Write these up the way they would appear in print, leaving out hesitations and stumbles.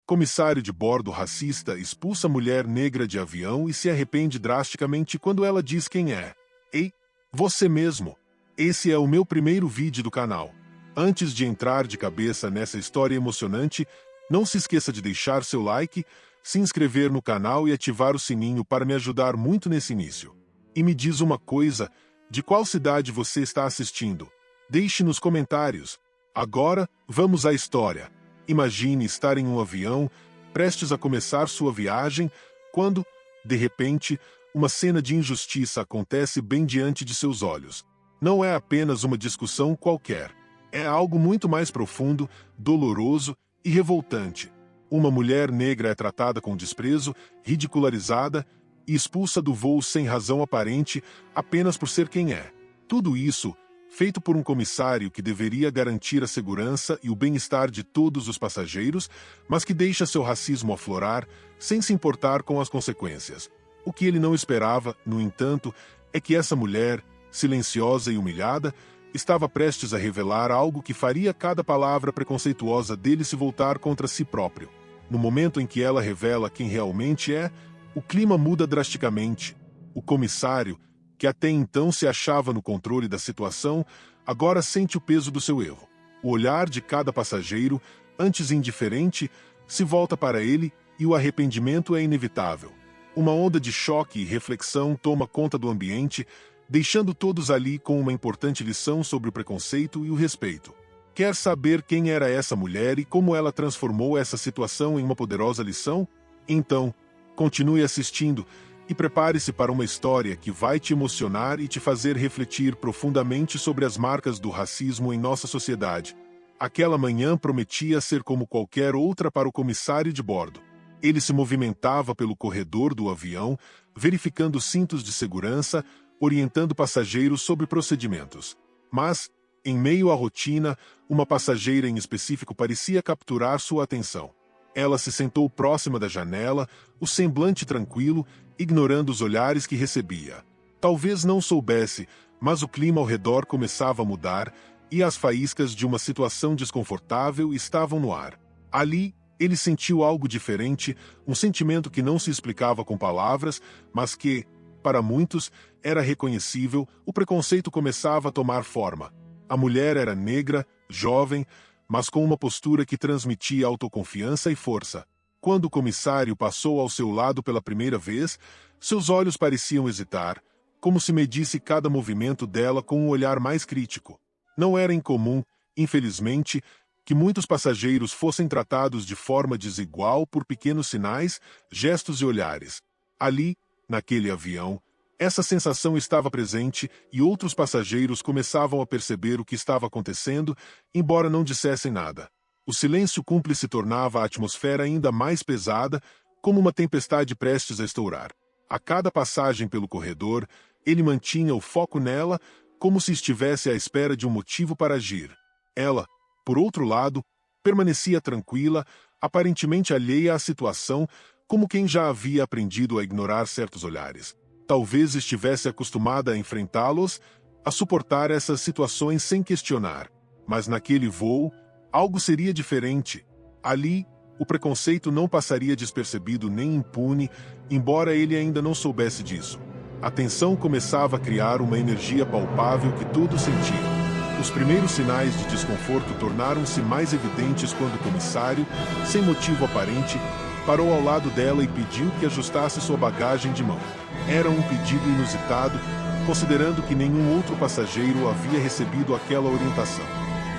Comissário de bordo racista expulsa mulher negra de avião e se arrepende drasticamente quando ela diz quem é. Ei, você mesmo! Esse é o meu primeiro vídeo do canal. Antes de entrar de cabeça nessa história emocionante, não se esqueça de deixar seu like, se inscrever no canal e ativar o sininho para me ajudar muito nesse início. E me diz uma coisa, de qual cidade você está assistindo? Deixe nos comentários. Agora, vamos à história. Imagine estar em um avião, prestes a começar sua viagem, quando, de repente, uma cena de injustiça acontece bem diante de seus olhos. Não é apenas uma discussão qualquer. É algo muito mais profundo, doloroso e revoltante. Uma mulher negra é tratada com desprezo, ridicularizada e expulsa do voo sem razão aparente apenas por ser quem é. Tudo isso feito por um comissário que deveria garantir a segurança e o bem-estar de todos os passageiros, mas que deixa seu racismo aflorar sem se importar com as consequências. O que ele não esperava, no entanto, é que essa mulher, silenciosa e humilhada, estava prestes a revelar algo que faria cada palavra preconceituosa dele se voltar contra si próprio. No momento em que ela revela quem realmente é, o clima muda drasticamente. O comissário, que até então se achava no controle da situação, agora sente o peso do seu erro. O olhar de cada passageiro, antes indiferente, se volta para ele e o arrependimento é inevitável. Uma onda de choque e reflexão toma conta do ambiente, deixando todos ali com uma importante lição sobre o preconceito e o respeito. Quer saber quem era essa mulher e como ela transformou essa situação em uma poderosa lição? Então, continue assistindo e prepare-se para uma história que vai te emocionar e te fazer refletir profundamente sobre as marcas do racismo em nossa sociedade. Aquela manhã prometia ser como qualquer outra para o comissário de bordo. Ele se movimentava pelo corredor do avião, verificando cintos de segurança, orientando passageiros sobre procedimentos. Mas, em meio à rotina, uma passageira em específico parecia capturar sua atenção. Ela se sentou próxima da janela, o semblante tranquilo, ignorando os olhares que recebia. Talvez não soubesse, mas o clima ao redor começava a mudar e as faíscas de uma situação desconfortável estavam no ar. Ali, ele sentiu algo diferente, um sentimento que não se explicava com palavras, mas que, para muitos, era reconhecível. O preconceito começava a tomar forma. A mulher era negra, jovem, mas com uma postura que transmitia autoconfiança e força. Quando o comissário passou ao seu lado pela primeira vez, seus olhos pareciam hesitar, como se medisse cada movimento dela com um olhar mais crítico. Não era incomum, infelizmente, que muitos passageiros fossem tratados de forma desigual por pequenos sinais, gestos e olhares. Ali, naquele avião, essa sensação estava presente e outros passageiros começavam a perceber o que estava acontecendo, embora não dissessem nada. O silêncio cúmplice tornava a atmosfera ainda mais pesada, como uma tempestade prestes a estourar. A cada passagem pelo corredor, ele mantinha o foco nela, como se estivesse à espera de um motivo para agir. Ela, por outro lado, permanecia tranquila, aparentemente alheia à situação, como quem já havia aprendido a ignorar certos olhares. Talvez estivesse acostumada a enfrentá-los, a suportar essas situações sem questionar. Mas naquele voo, algo seria diferente. Ali, o preconceito não passaria despercebido nem impune, embora ele ainda não soubesse disso. A tensão começava a criar uma energia palpável que todos sentiam. Os primeiros sinais de desconforto tornaram-se mais evidentes quando o comissário, sem motivo aparente, parou ao lado dela e pediu que ajustasse sua bagagem de mão. Era um pedido inusitado, considerando que nenhum outro passageiro havia recebido aquela orientação.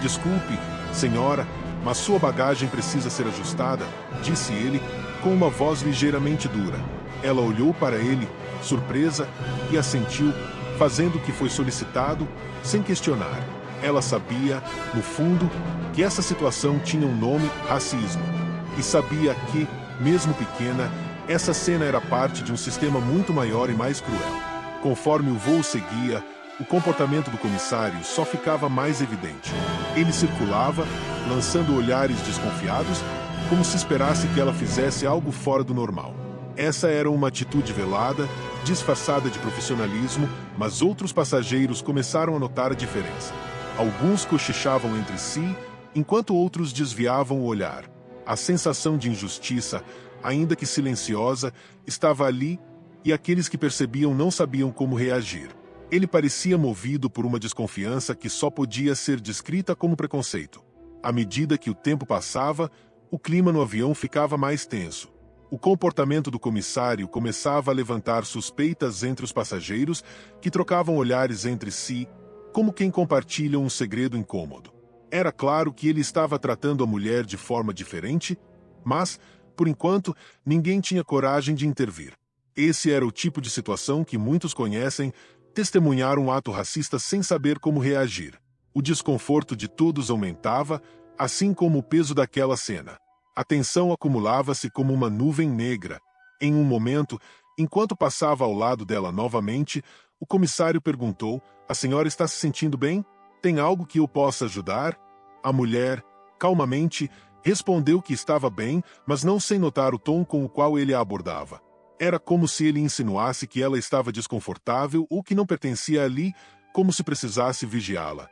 "Desculpe, senhora, mas sua bagagem precisa ser ajustada", disse ele, com uma voz ligeiramente dura. Ela olhou para ele, surpresa, e assentiu, fazendo o que foi solicitado, sem questionar. Ela sabia, no fundo, que essa situação tinha um nome: racismo. E sabia que, mesmo pequena, essa cena era parte de um sistema muito maior e mais cruel. Conforme o voo seguia, o comportamento do comissário só ficava mais evidente. Ele circulava, lançando olhares desconfiados, como se esperasse que ela fizesse algo fora do normal. Essa era uma atitude velada, disfarçada de profissionalismo, mas outros passageiros começaram a notar a diferença. Alguns cochichavam entre si, enquanto outros desviavam o olhar. A sensação de injustiça, ainda que silenciosa, estava ali, e aqueles que percebiam não sabiam como reagir. Ele parecia movido por uma desconfiança que só podia ser descrita como preconceito. À medida que o tempo passava, o clima no avião ficava mais tenso. O comportamento do comissário começava a levantar suspeitas entre os passageiros, que trocavam olhares entre si, como quem compartilha um segredo incômodo. Era claro que ele estava tratando a mulher de forma diferente, mas, por enquanto, ninguém tinha coragem de intervir. Esse era o tipo de situação que muitos conhecem: testemunhar um ato racista sem saber como reagir. O desconforto de todos aumentava, assim como o peso daquela cena. A tensão acumulava-se como uma nuvem negra. Em um momento, enquanto passava ao lado dela novamente, o comissário perguntou: "A senhora está se sentindo bem? Tem algo que eu possa ajudar?" A mulher, calmamente, respondeu que estava bem, mas não sem notar o tom com o qual ele a abordava. Era como se ele insinuasse que ela estava desconfortável ou que não pertencia ali, como se precisasse vigiá-la.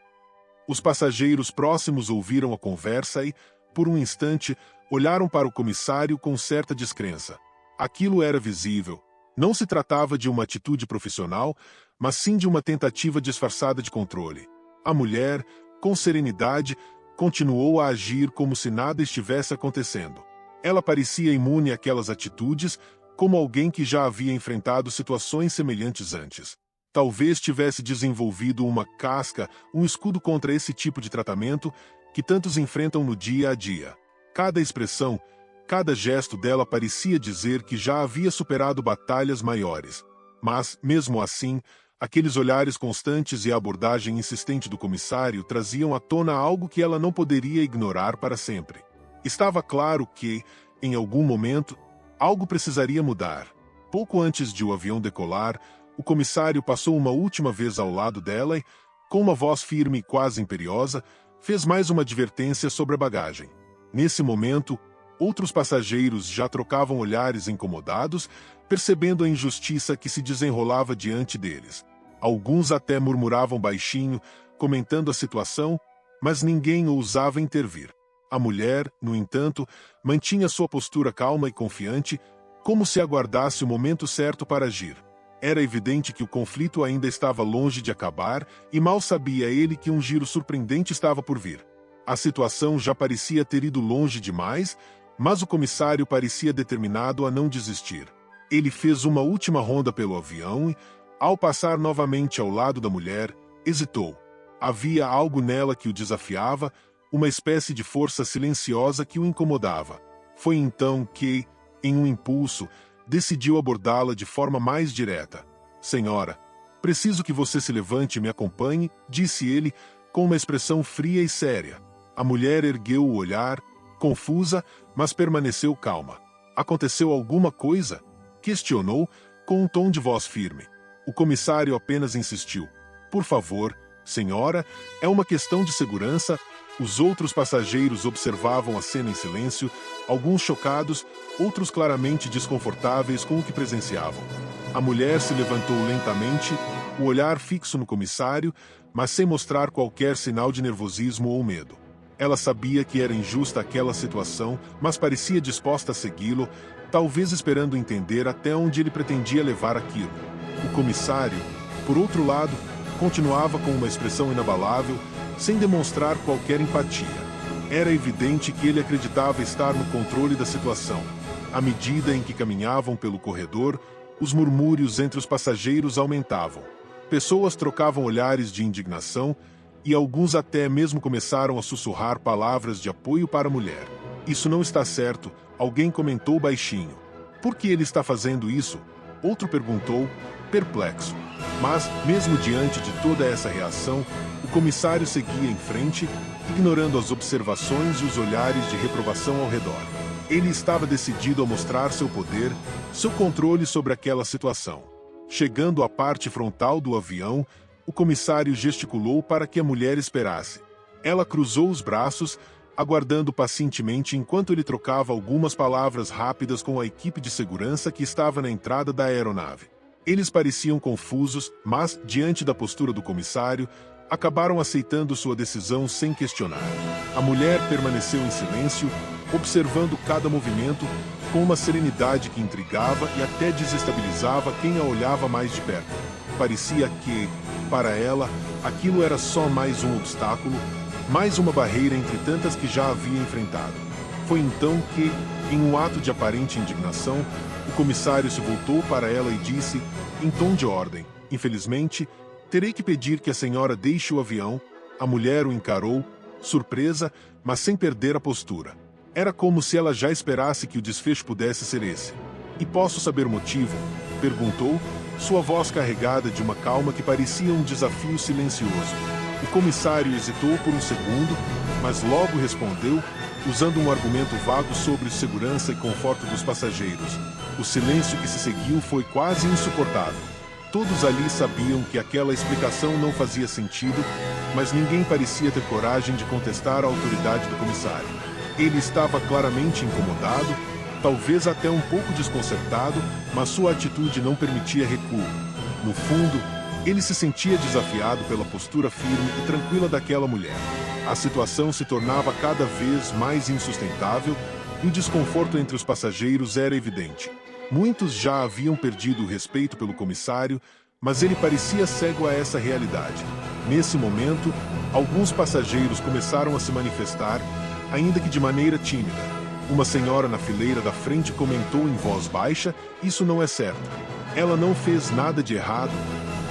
Os passageiros próximos ouviram a conversa e, por um instante, olharam para o comissário com certa descrença. Aquilo era visível. Não se tratava de uma atitude profissional, mas sim de uma tentativa disfarçada de controle. A mulher, com serenidade, continuou a agir como se nada estivesse acontecendo. Ela parecia imune àquelas atitudes, como alguém que já havia enfrentado situações semelhantes antes. Talvez tivesse desenvolvido uma casca, um escudo contra esse tipo de tratamento que tantos enfrentam no dia a dia. Cada expressão, cada gesto dela parecia dizer que já havia superado batalhas maiores. Mas, mesmo assim, aqueles olhares constantes e a abordagem insistente do comissário traziam à tona algo que ela não poderia ignorar para sempre. Estava claro que, em algum momento, algo precisaria mudar. Pouco antes de o avião decolar, o comissário passou uma última vez ao lado dela e, com uma voz firme e quase imperiosa, fez mais uma advertência sobre a bagagem. Nesse momento, outros passageiros já trocavam olhares incomodados, percebendo a injustiça que se desenrolava diante deles. Alguns até murmuravam baixinho, comentando a situação, mas ninguém ousava intervir. A mulher, no entanto, mantinha sua postura calma e confiante, como se aguardasse o momento certo para agir. Era evidente que o conflito ainda estava longe de acabar e mal sabia ele que um giro surpreendente estava por vir. A situação já parecia ter ido longe demais, mas o comissário parecia determinado a não desistir. Ele fez uma última ronda pelo avião e, ao passar novamente ao lado da mulher, hesitou. Havia algo nela que o desafiava, uma espécie de força silenciosa que o incomodava. Foi então que, em um impulso, decidiu abordá-la de forma mais direta. "Senhora, preciso que você se levante e me acompanhe", disse ele, com uma expressão fria e séria. A mulher ergueu o olhar, confusa, mas permaneceu calma. "Aconteceu alguma coisa?", questionou, com um tom de voz firme. O comissário apenas insistiu. "Por favor, senhora, é uma questão de segurança." Os outros passageiros observavam a cena em silêncio, alguns chocados, outros claramente desconfortáveis com o que presenciavam. A mulher se levantou lentamente, o olhar fixo no comissário, mas sem mostrar qualquer sinal de nervosismo ou medo. Ela sabia que era injusta aquela situação, mas parecia disposta a segui-lo, talvez esperando entender até onde ele pretendia levar aquilo. O comissário, por outro lado, continuava com uma expressão inabalável, sem demonstrar qualquer empatia. Era evidente que ele acreditava estar no controle da situação. À medida em que caminhavam pelo corredor, os murmúrios entre os passageiros aumentavam. Pessoas trocavam olhares de indignação e alguns até mesmo começaram a sussurrar palavras de apoio para a mulher. "Isso não está certo", alguém comentou baixinho. "Por que ele está fazendo isso?", outro perguntou, perplexo. Mas, mesmo diante de toda essa reação, o comissário seguia em frente, ignorando as observações e os olhares de reprovação ao redor. Ele estava decidido a mostrar seu poder, seu controle sobre aquela situação. Chegando à parte frontal do avião, o comissário gesticulou para que a mulher esperasse. Ela cruzou os braços, aguardando pacientemente enquanto ele trocava algumas palavras rápidas com a equipe de segurança que estava na entrada da aeronave. Eles pareciam confusos, mas, diante da postura do comissário, acabaram aceitando sua decisão sem questionar. A mulher permaneceu em silêncio, observando cada movimento com uma serenidade que intrigava e até desestabilizava quem a olhava mais de perto. Parecia que, para ela, aquilo era só mais um obstáculo, mais uma barreira entre tantas que já havia enfrentado. Foi então que, em um ato de aparente indignação, o comissário se voltou para ela e disse, em tom de ordem: "Infelizmente, terei que pedir que a senhora deixe o avião." A mulher o encarou, surpresa, mas sem perder a postura. Era como se ela já esperasse que o desfecho pudesse ser esse. "E posso saber o motivo?" perguntou, sua voz carregada de uma calma que parecia um desafio silencioso. O comissário hesitou por um segundo, mas logo respondeu, usando um argumento vago sobre segurança e conforto dos passageiros. O silêncio que se seguiu foi quase insuportável. Todos ali sabiam que aquela explicação não fazia sentido, mas ninguém parecia ter coragem de contestar a autoridade do comissário. Ele estava claramente incomodado, talvez até um pouco desconcertado, mas sua atitude não permitia recuo. No fundo, ele se sentia desafiado pela postura firme e tranquila daquela mulher. A situação se tornava cada vez mais insustentável e o desconforto entre os passageiros era evidente. Muitos já haviam perdido o respeito pelo comissário, mas ele parecia cego a essa realidade. Nesse momento, alguns passageiros começaram a se manifestar, ainda que de maneira tímida. Uma senhora na fileira da frente comentou em voz baixa: "Isso não é certo. Ela não fez nada de errado."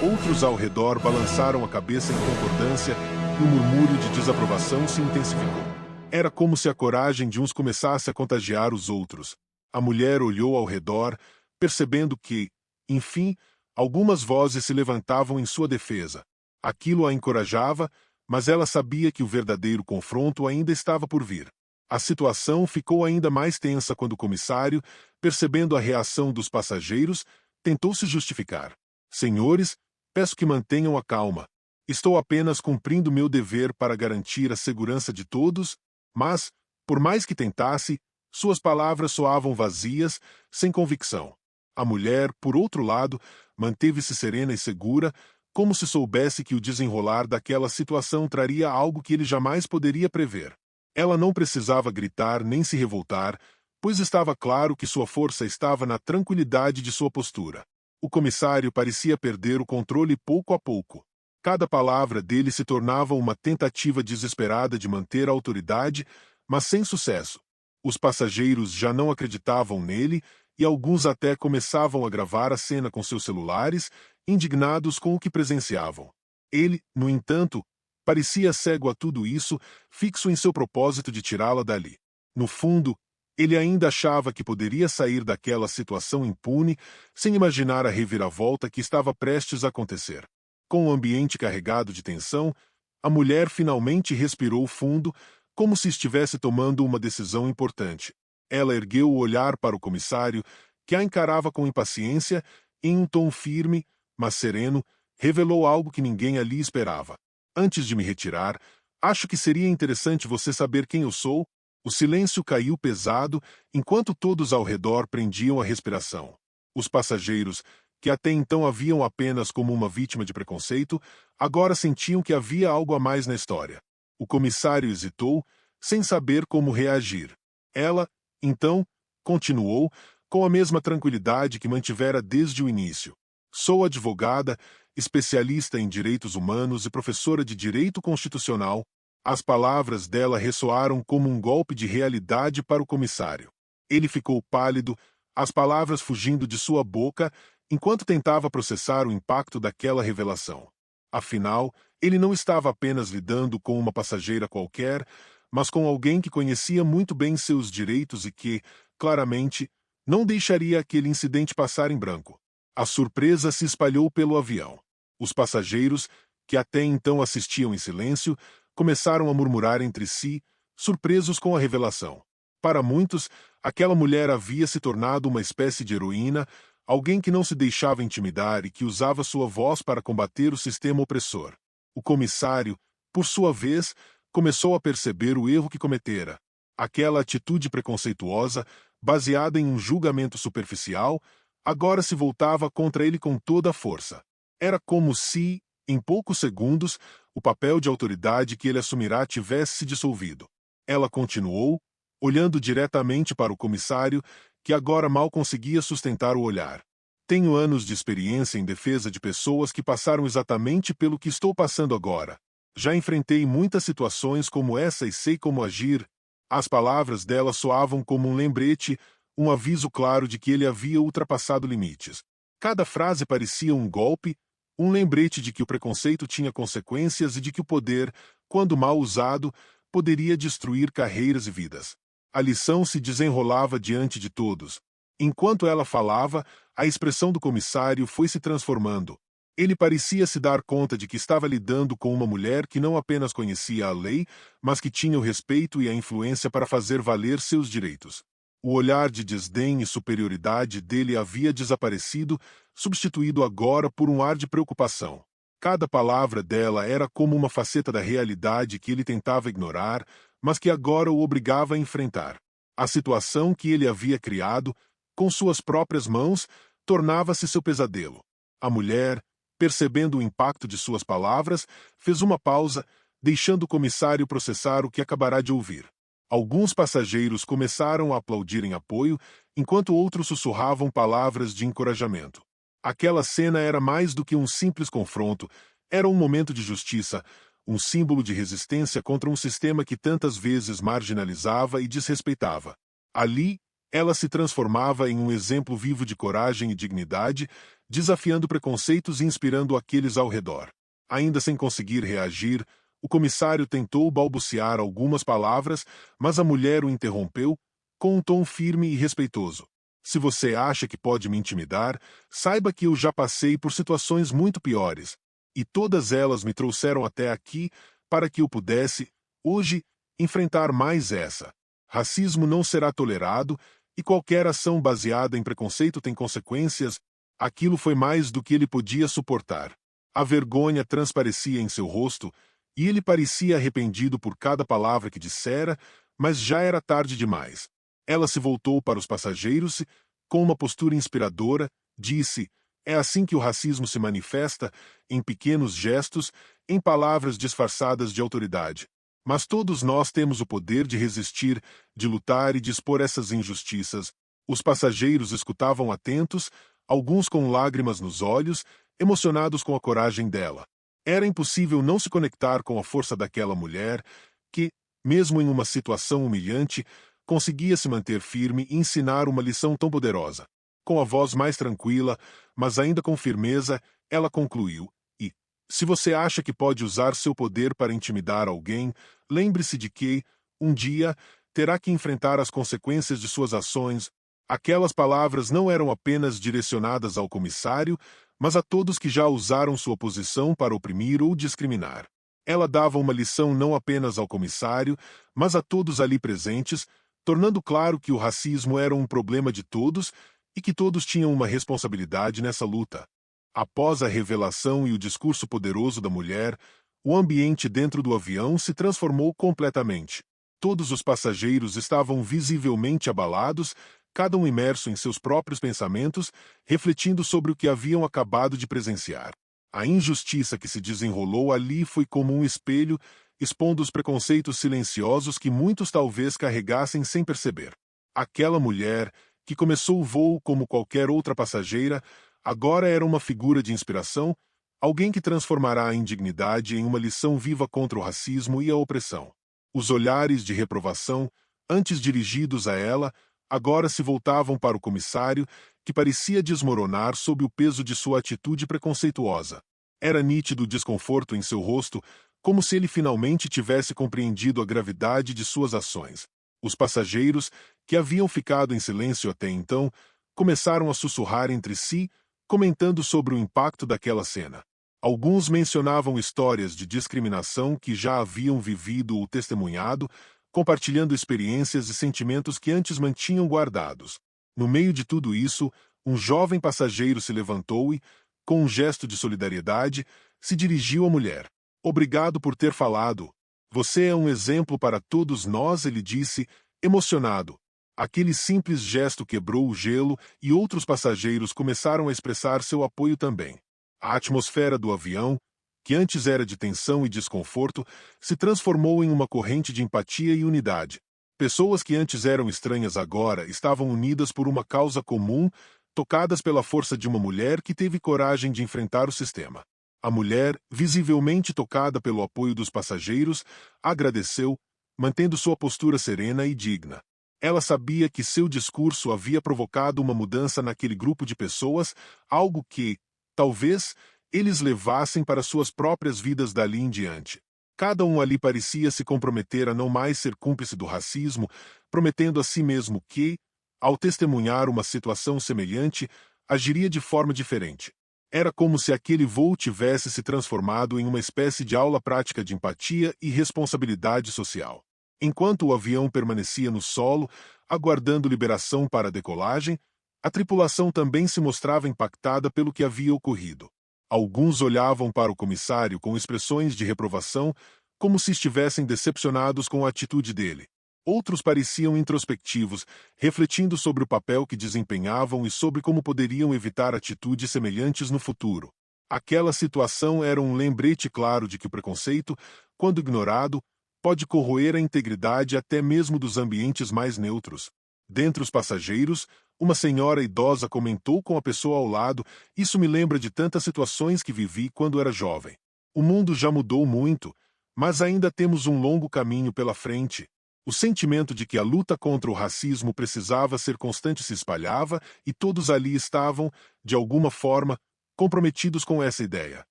Outros ao redor balançaram a cabeça em concordância e o murmúrio de desaprovação se intensificou. Era como se a coragem de uns começasse a contagiar os outros. A mulher olhou ao redor, percebendo que, enfim, algumas vozes se levantavam em sua defesa. Aquilo a encorajava, mas ela sabia que o verdadeiro confronto ainda estava por vir. A situação ficou ainda mais tensa quando o comissário, percebendo a reação dos passageiros, tentou se justificar. "Senhores, peço que mantenham a calma. Estou apenas cumprindo meu dever para garantir a segurança de todos." Mas, por mais que tentasse, suas palavras soavam vazias, sem convicção. A mulher, por outro lado, manteve-se serena e segura, como se soubesse que o desenrolar daquela situação traria algo que ele jamais poderia prever. Ela não precisava gritar nem se revoltar, pois estava claro que sua força estava na tranquilidade de sua postura. O comissário parecia perder o controle pouco a pouco. Cada palavra dele se tornava uma tentativa desesperada de manter a autoridade, mas sem sucesso. Os passageiros já não acreditavam nele e alguns até começavam a gravar a cena com seus celulares, indignados com o que presenciavam. Ele, no entanto, parecia cego a tudo isso, fixo em seu propósito de tirá-la dali. No fundo, ele ainda achava que poderia sair daquela situação impune, sem imaginar a reviravolta que estava prestes a acontecer. Com o ambiente carregado de tensão, a mulher finalmente respirou fundo, como se estivesse tomando uma decisão importante. Ela ergueu o olhar para o comissário, que a encarava com impaciência, e em um tom firme, mas sereno, revelou algo que ninguém ali esperava. "Antes de me retirar, acho que seria interessante você saber quem eu sou." O silêncio caiu pesado, enquanto todos ao redor prendiam a respiração. Os passageiros, que até então a viam apenas como uma vítima de preconceito, agora sentiam que havia algo a mais na história. O comissário hesitou, sem saber como reagir. Ela, então, continuou, com a mesma tranquilidade que mantivera desde o início. "Sou advogada, especialista em direitos humanos e professora de direito constitucional." As palavras dela ressoaram como um golpe de realidade para o comissário. Ele ficou pálido, as palavras fugindo de sua boca, enquanto tentava processar o impacto daquela revelação. Afinal, ele não estava apenas lidando com uma passageira qualquer, mas com alguém que conhecia muito bem seus direitos e que, claramente, não deixaria aquele incidente passar em branco. A surpresa se espalhou pelo avião. Os passageiros, que até então assistiam em silêncio, começaram a murmurar entre si, surpresos com a revelação. Para muitos, aquela mulher havia se tornado uma espécie de heroína, alguém que não se deixava intimidar e que usava sua voz para combater o sistema opressor. O comissário, por sua vez, começou a perceber o erro que cometera. Aquela atitude preconceituosa, baseada em um julgamento superficial, agora se voltava contra ele com toda a força. Era como se, em poucos segundos, o papel de autoridade que ele assumirá tivesse se dissolvido. Ela continuou, olhando diretamente para o comissário, que agora mal conseguia sustentar o olhar. Tenho anos de experiência em defesa de pessoas que passaram exatamente pelo que estou passando agora. Já enfrentei muitas situações como essa e sei como agir. As palavras dela soavam como um lembrete, um aviso claro de que ele havia ultrapassado limites. Cada frase parecia um golpe, um lembrete de que o preconceito tinha consequências e de que o poder, quando mal usado, poderia destruir carreiras e vidas. A lição se desenrolava diante de todos. Enquanto ela falava, a expressão do comissário foi se transformando. Ele parecia se dar conta de que estava lidando com uma mulher que não apenas conhecia a lei, mas que tinha o respeito e a influência para fazer valer seus direitos. O olhar de desdém e superioridade dele havia desaparecido, substituído agora por um ar de preocupação. Cada palavra dela era como uma faceta da realidade que ele tentava ignorar, mas que agora o obrigava a enfrentar. A situação que ele havia criado, com suas próprias mãos, tornava-se seu pesadelo. A mulher, percebendo o impacto de suas palavras, fez uma pausa, deixando o comissário processar o que acabará de ouvir. Alguns passageiros começaram a aplaudir em apoio, enquanto outros sussurravam palavras de encorajamento. Aquela cena era mais do que um simples confronto, era um momento de justiça, um símbolo de resistência contra um sistema que tantas vezes marginalizava e desrespeitava. Ali, ela se transformava em um exemplo vivo de coragem e dignidade, desafiando preconceitos e inspirando aqueles ao redor. Ainda sem conseguir reagir, o comissário tentou balbuciar algumas palavras, mas a mulher o interrompeu, com um tom firme e respeitoso. Se você acha que pode me intimidar, saiba que eu já passei por situações muito piores, e todas elas me trouxeram até aqui para que eu pudesse, hoje, enfrentar mais essa. Racismo não será tolerado, e qualquer ação baseada em preconceito tem consequências. Aquilo foi mais do que ele podia suportar. A vergonha transparecia em seu rosto, e ele parecia arrependido por cada palavra que dissera, mas já era tarde demais. Ela se voltou para os passageiros e, com uma postura inspiradora, disse: "É assim que o racismo se manifesta, em pequenos gestos, em palavras disfarçadas de autoridade. Mas todos nós temos o poder de resistir, de lutar e de expor essas injustiças." Os passageiros escutavam atentos, alguns com lágrimas nos olhos, emocionados com a coragem dela. Era impossível não se conectar com a força daquela mulher, que, mesmo em uma situação humilhante, conseguia se manter firme e ensinar uma lição tão poderosa. Com a voz mais tranquila, mas ainda com firmeza, ela concluiu: "E, se você acha que pode usar seu poder para intimidar alguém, lembre-se de que, um dia, terá que enfrentar as consequências de suas ações." Aquelas palavras não eram apenas direcionadas ao comissário, mas a todos que já usaram sua posição para oprimir ou discriminar. Ela dava uma lição não apenas ao comissário, mas a todos ali presentes, tornando claro que o racismo era um problema de todos e que todos tinham uma responsabilidade nessa luta. Após a revelação e o discurso poderoso da mulher, o ambiente dentro do avião se transformou completamente. Todos os passageiros estavam visivelmente abalados, cada um imerso em seus próprios pensamentos, refletindo sobre o que haviam acabado de presenciar. A injustiça que se desenrolou ali foi como um espelho, expondo os preconceitos silenciosos que muitos talvez carregassem sem perceber. Aquela mulher, que começou o voo como qualquer outra passageira, agora era uma figura de inspiração, alguém que transformará a indignidade em uma lição viva contra o racismo e a opressão. Os olhares de reprovação, antes dirigidos a ela, agora se voltavam para o comissário, que parecia desmoronar sob o peso de sua atitude preconceituosa. Era nítido o desconforto em seu rosto, como se ele finalmente tivesse compreendido a gravidade de suas ações. Os passageiros, que haviam ficado em silêncio até então, começaram a sussurrar entre si, comentando sobre o impacto daquela cena. Alguns mencionavam histórias de discriminação que já haviam vivido ou testemunhado, compartilhando experiências e sentimentos que antes mantinham guardados. No meio de tudo isso, um jovem passageiro se levantou e, com um gesto de solidariedade, se dirigiu à mulher. "Obrigado por ter falado. Você é um exemplo para todos nós", ele disse, emocionado. Aquele simples gesto quebrou o gelo e outros passageiros começaram a expressar seu apoio também. A atmosfera do avião, que antes era de tensão e desconforto, se transformou em uma corrente de empatia e unidade. Pessoas que antes eram estranhas agora estavam unidas por uma causa comum, tocadas pela força de uma mulher que teve coragem de enfrentar o sistema. A mulher, visivelmente tocada pelo apoio dos passageiros, agradeceu, mantendo sua postura serena e digna. Ela sabia que seu discurso havia provocado uma mudança naquele grupo de pessoas, algo que, talvez, eles levassem para suas próprias vidas dali em diante. Cada um ali parecia se comprometer a não mais ser cúmplice do racismo, prometendo a si mesmo que, ao testemunhar uma situação semelhante, agiria de forma diferente. Era como se aquele voo tivesse se transformado em uma espécie de aula prática de empatia e responsabilidade social. Enquanto o avião permanecia no solo, aguardando liberação para a decolagem, a tripulação também se mostrava impactada pelo que havia ocorrido. Alguns olhavam para o comissário com expressões de reprovação, como se estivessem decepcionados com a atitude dele. Outros pareciam introspectivos, refletindo sobre o papel que desempenhavam e sobre como poderiam evitar atitudes semelhantes no futuro. Aquela situação era um lembrete claro de que o preconceito, quando ignorado, pode corroer a integridade até mesmo dos ambientes mais neutros. Dentre os passageiros, uma senhora idosa comentou com a pessoa ao lado: "Isso me lembra de tantas situações que vivi quando era jovem. O mundo já mudou muito, mas ainda temos um longo caminho pela frente." O sentimento de que a luta contra o racismo precisava ser constante se espalhava e todos ali estavam, de alguma forma, comprometidos com essa ideia.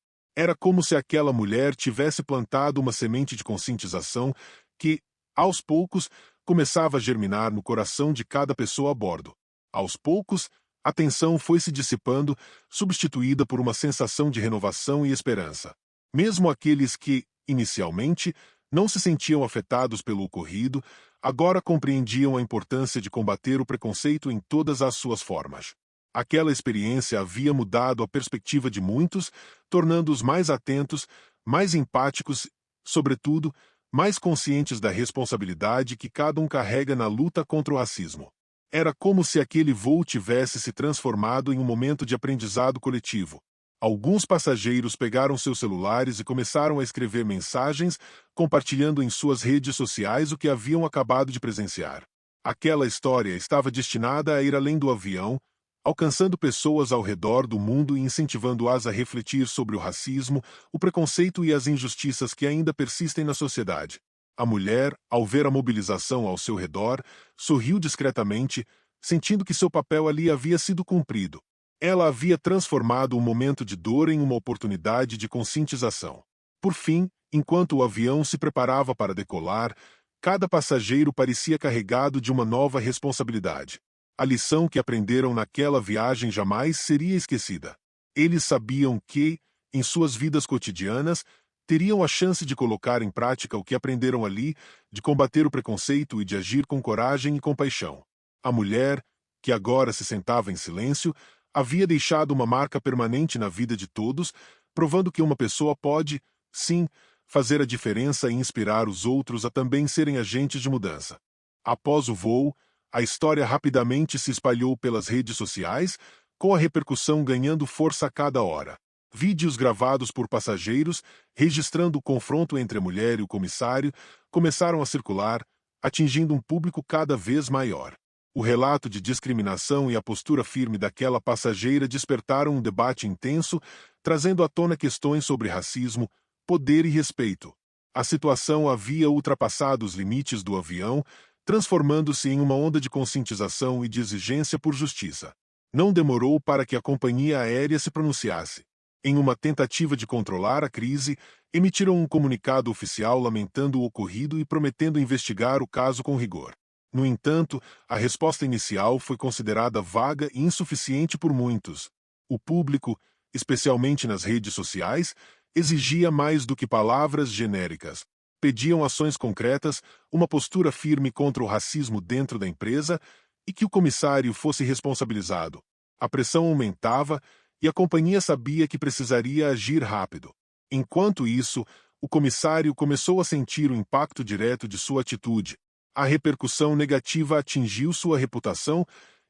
Era como se aquela mulher tivesse plantado uma semente de conscientização que, aos poucos, começava a germinar no coração de cada pessoa a bordo. Aos poucos, a tensão foi se dissipando, substituída por uma sensação de renovação e esperança. Mesmo aqueles que, inicialmente, não se sentiam afetados pelo ocorrido, agora compreendiam a importância de combater o preconceito em todas as suas formas. Aquela experiência havia mudado a perspectiva de muitos, tornando-os mais atentos, mais empáticos, sobretudo, mais conscientes da responsabilidade que cada um carrega na luta contra o racismo. Era como se aquele voo tivesse se transformado em um momento de aprendizado coletivo. Alguns passageiros pegaram seus celulares e começaram a escrever mensagens, compartilhando em suas redes sociais o que haviam acabado de presenciar. Aquela história estava destinada a ir além do avião, alcançando pessoas ao redor do mundo e incentivando-as a refletir sobre o racismo, o preconceito e as injustiças que ainda persistem na sociedade. A mulher, ao ver a mobilização ao seu redor, sorriu discretamente, sentindo que seu papel ali havia sido cumprido. Ela havia transformado um momento de dor em uma oportunidade de conscientização. Por fim, enquanto o avião se preparava para decolar, cada passageiro parecia carregado de uma nova responsabilidade. A lição que aprenderam naquela viagem jamais seria esquecida. Eles sabiam que, em suas vidas cotidianas, teriam a chance de colocar em prática o que aprenderam ali, de combater o preconceito e de agir com coragem e compaixão. A mulher, que agora se sentava em silêncio, havia deixado uma marca permanente na vida de todos, provando que uma pessoa pode, sim, fazer a diferença e inspirar os outros a também serem agentes de mudança. Após o voo, a história rapidamente se espalhou pelas redes sociais, com a repercussão ganhando força a cada hora. Vídeos gravados por passageiros, registrando o confronto entre a mulher e o comissário, começaram a circular, atingindo um público cada vez maior. O relato de discriminação e a postura firme daquela passageira despertaram um debate intenso, trazendo à tona questões sobre racismo, poder e respeito. A situação havia ultrapassado os limites do avião, transformando-se em uma onda de conscientização e de exigência por justiça. Não demorou para que a companhia aérea se pronunciasse. Em uma tentativa de controlar a crise, emitiram um comunicado oficial lamentando o ocorrido e prometendo investigar o caso com rigor. No entanto, a resposta inicial foi considerada vaga e insuficiente por muitos. O público, especialmente nas redes sociais, exigia mais do que palavras genéricas. Pediam ações concretas, uma postura firme contra o racismo dentro da empresa e que o comissário fosse responsabilizado. A pressão aumentava e a companhia sabia que precisaria agir rápido. Enquanto isso, o comissário começou a sentir o impacto direto de sua atitude. A repercussão negativa atingiu sua reputação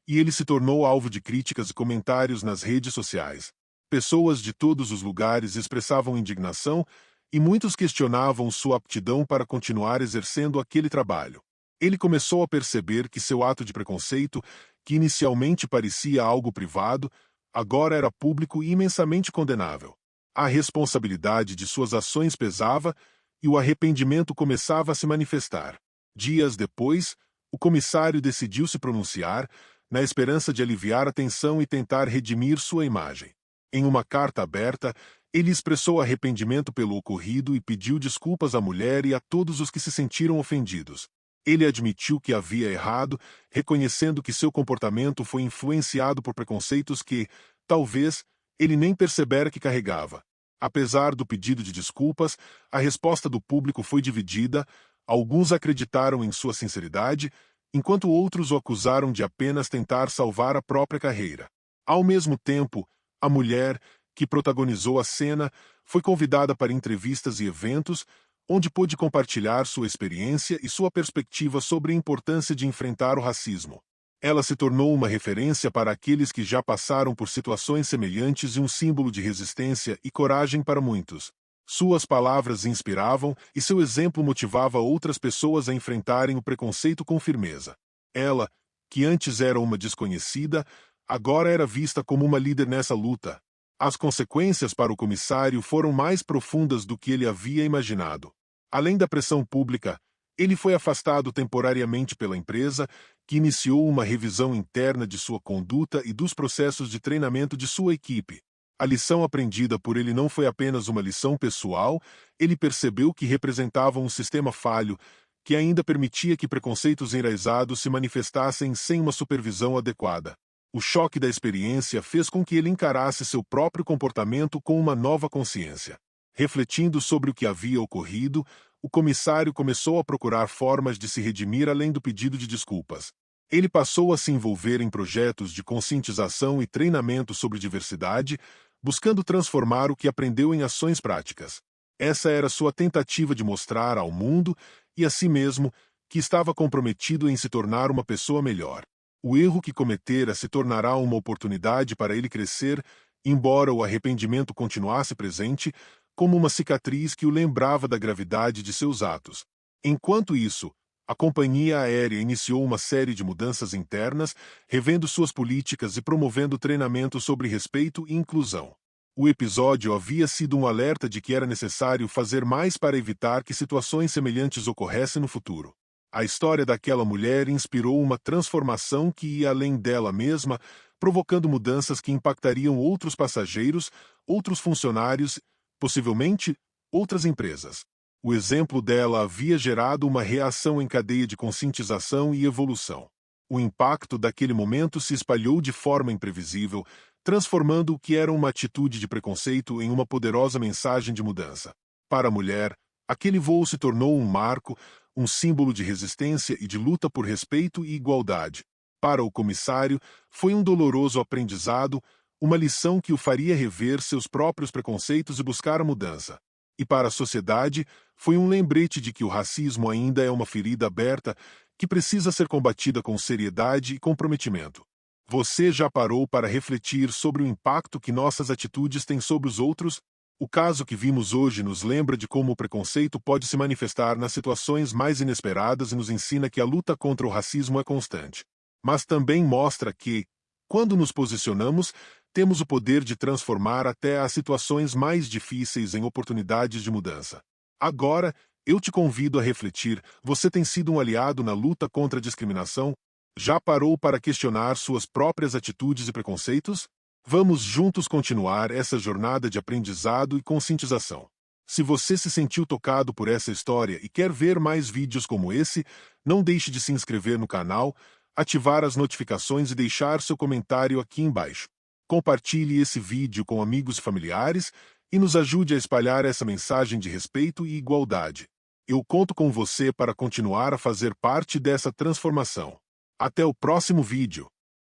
e ele se tornou alvo de críticas e comentários nas redes sociais. Pessoas de todos os lugares expressavam indignação e muitos questionavam sua aptidão para continuar exercendo aquele trabalho. Ele começou a perceber que seu ato de preconceito, que inicialmente parecia algo privado, agora era público e imensamente condenável. A responsabilidade de suas ações pesava e o arrependimento começava a se manifestar. Dias depois, o comissário decidiu se pronunciar, na esperança de aliviar a tensão e tentar redimir sua imagem. Em uma carta aberta, ele expressou arrependimento pelo ocorrido e pediu desculpas à mulher e a todos os que se sentiram ofendidos. Ele admitiu que havia errado, reconhecendo que seu comportamento foi influenciado por preconceitos que, talvez, ele nem percebera que carregava. Apesar do pedido de desculpas, a resposta do público foi dividida. Alguns acreditaram em sua sinceridade, enquanto outros o acusaram de apenas tentar salvar a própria carreira. Ao mesmo tempo, a mulher, que protagonizou a cena, foi convidada para entrevistas e eventos, onde pôde compartilhar sua experiência e sua perspectiva sobre a importância de enfrentar o racismo. Ela se tornou uma referência para aqueles que já passaram por situações semelhantes e um símbolo de resistência e coragem para muitos. Suas palavras inspiravam e seu exemplo motivava outras pessoas a enfrentarem o preconceito com firmeza. Ela, que antes era uma desconhecida, agora era vista como uma líder nessa luta. As consequências para o comissário foram mais profundas do que ele havia imaginado. Além da pressão pública, ele foi afastado temporariamente pela empresa, que iniciou uma revisão interna de sua conduta e dos processos de treinamento de sua equipe. A lição aprendida por ele não foi apenas uma lição pessoal, ele percebeu que representava um sistema falho, que ainda permitia que preconceitos enraizados se manifestassem sem uma supervisão adequada. O choque da experiência fez com que ele encarasse seu próprio comportamento com uma nova consciência. Refletindo sobre o que havia ocorrido, o comissário começou a procurar formas de se redimir além do pedido de desculpas. Ele passou a se envolver em projetos de conscientização e treinamento sobre diversidade, buscando transformar o que aprendeu em ações práticas. Essa era sua tentativa de mostrar ao mundo e a si mesmo que estava comprometido em se tornar uma pessoa melhor. O erro que cometera se tornará uma oportunidade para ele crescer, embora o arrependimento continuasse presente, como uma cicatriz que o lembrava da gravidade de seus atos. Enquanto isso, a companhia aérea iniciou uma série de mudanças internas, revendo suas políticas e promovendo treinamento sobre respeito e inclusão. O episódio havia sido um alerta de que era necessário fazer mais para evitar que situações semelhantes ocorressem no futuro. A história daquela mulher inspirou uma transformação que ia além dela mesma, provocando mudanças que impactariam outros passageiros, outros funcionários, possivelmente outras empresas. O exemplo dela havia gerado uma reação em cadeia de conscientização e evolução. O impacto daquele momento se espalhou de forma imprevisível, transformando o que era uma atitude de preconceito em uma poderosa mensagem de mudança. Para a mulher, aquele voo se tornou um marco, um símbolo de resistência e de luta por respeito e igualdade. Para o comissário, foi um doloroso aprendizado, uma lição que o faria rever seus próprios preconceitos e buscar a mudança. E para a sociedade, foi um lembrete de que o racismo ainda é uma ferida aberta que precisa ser combatida com seriedade e comprometimento. Você já parou para refletir sobre o impacto que nossas atitudes têm sobre os outros? O caso que vimos hoje nos lembra de como o preconceito pode se manifestar nas situações mais inesperadas e nos ensina que a luta contra o racismo é constante. Mas também mostra que, quando nos posicionamos, temos o poder de transformar até as situações mais difíceis em oportunidades de mudança. Agora, eu te convido a refletir: você tem sido um aliado na luta contra a discriminação? Já parou para questionar suas próprias atitudes e preconceitos? Vamos juntos continuar essa jornada de aprendizado e conscientização. Se você se sentiu tocado por essa história e quer ver mais vídeos como esse, não deixe de se inscrever no canal, ativar as notificações e deixar seu comentário aqui embaixo. Compartilhe esse vídeo com amigos e familiares e nos ajude a espalhar essa mensagem de respeito e igualdade. Eu conto com você para continuar a fazer parte dessa transformação. Até o próximo vídeo.